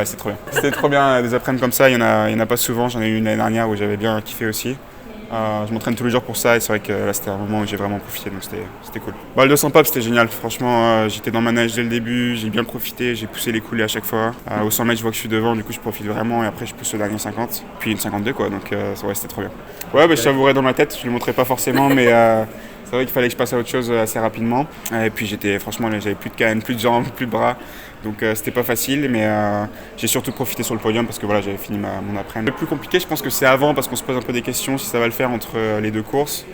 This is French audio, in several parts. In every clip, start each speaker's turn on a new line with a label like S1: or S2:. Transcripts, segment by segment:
S1: Ouais, c'est trop bien. C'était trop bien, des après-midi comme ça, il y en a pas souvent. J'en ai eu une l'année dernière où j'avais bien kiffé aussi. Je m'entraîne tous les jours pour ça et c'est vrai que là c'était un moment où j'ai vraiment profité, donc c'était cool. Le 200 pop c'était génial, franchement j'étais dans ma nage dès le début, j'ai bien profité, j'ai poussé les coulées à chaque fois. Au 100 mètres je vois que je suis devant, du coup je profite vraiment et après je pousse le dernier 50, puis une 52 quoi, donc ouais c'était trop bien. Ouais, je savourais dans ma tête, je le montrais pas forcément mais c'est vrai qu'il fallait que je passe à autre chose assez rapidement. Et puis franchement j'avais plus de canne, plus de jambes, plus de bras. Donc c'était pas facile, mais j'ai surtout profité sur le podium parce que voilà, j'avais fini mon après-midi. Le plus compliqué, je pense que c'est avant parce qu'on se pose un peu des questions si ça va le faire entre les deux courses,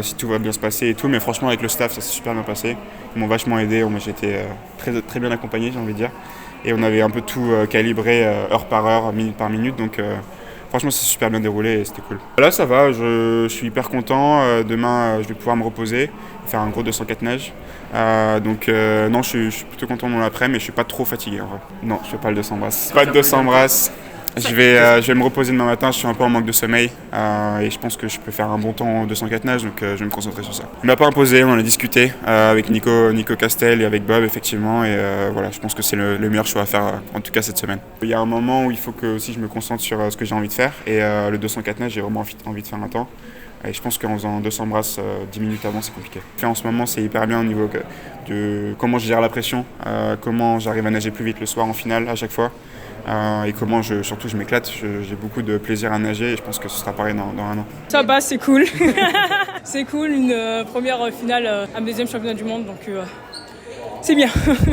S1: si tout va bien se passer et tout. Mais franchement, avec le staff, ça s'est super bien passé. Ils m'ont vachement aidé, j'ai été très, très bien accompagné, j'ai envie de dire. Et on avait un peu tout calibré heure par heure, minute par minute. Donc franchement, ça s'est super bien déroulé et c'était cool. Là, ça va, je suis hyper content. Demain, je vais pouvoir me reposer, faire un gros 204 nage. Non, je suis plutôt content de mon après, mais je suis pas trop fatigué en vrai. Non, je fais pas le 200 brasses. Pas de 200 brasses. Je vais me reposer demain matin, je suis un peu en manque de sommeil et je pense que je peux faire un bon temps en 204 nage, donc je vais me concentrer sur ça. On n'a pas imposé, on en a discuté avec Nico Castel et avec Bob effectivement et voilà, je pense que c'est le meilleur choix à faire en tout cas cette semaine. Il y a un moment où il faut que aussi je me concentre sur ce que j'ai envie de faire et le 204 nage, j'ai vraiment envie de faire un temps. Et je pense qu'en faisant 200 brasses 10 minutes avant, c'est compliqué. En ce moment, c'est hyper bien au niveau de comment je gère la pression, comment j'arrive à nager plus vite le soir en finale à chaque fois. Et comment surtout je m'éclate, j'ai beaucoup de plaisir à nager et je pense que ce sera pareil dans un an.
S2: Ça passe, c'est cool. C'est cool, une première finale à mes deuxième championnat du monde, donc c'est bien.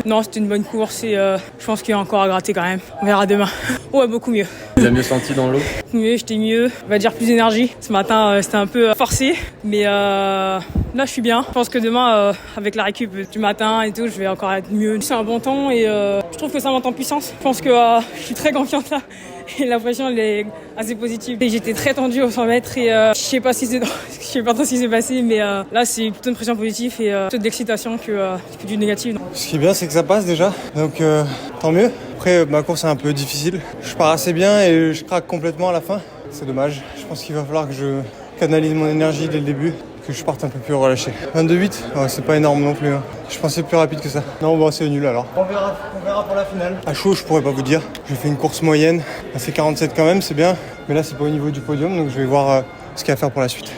S2: Non, c'était une bonne course et je pense qu'il y a encore à gratter quand même. On verra demain. Ouais, beaucoup mieux.
S3: Tu l'as mieux senti dans l'eau?
S2: J'étais mieux, on va dire plus d'énergie. Ce matin, c'était un peu forcé, mais là, je suis bien. Je pense que demain, avec la récup du matin et tout, je vais encore être mieux. C'est un bon temps et je trouve que ça monte en puissance. Je pense que je suis très confiante là. Et la pression elle est assez positive. Et j'étais très tendue au 100 mètres et je sais pas trop ce qui s'est passé, mais là c'est plutôt une pression positive et plutôt d'excitation que du négatif.
S4: Ce qui est bien c'est que ça passe déjà, donc tant mieux. Après ma course est un peu difficile. Je pars assez bien et je craque complètement à la fin. C'est dommage. Je pense qu'il va falloir que je canalise mon énergie dès le début, que je parte un peu plus relâché. 22,8, ouais, c'est pas énorme non plus. Hein. Je pensais plus rapide que ça. Non, bon, c'est nul alors. On verra pour la finale. À chaud, je pourrais pas vous dire. J'ai fait une course moyenne. C'est 47 quand même, c'est bien. Mais là, c'est pas au niveau du podium, donc je vais voir ce qu'il y a à faire pour la suite.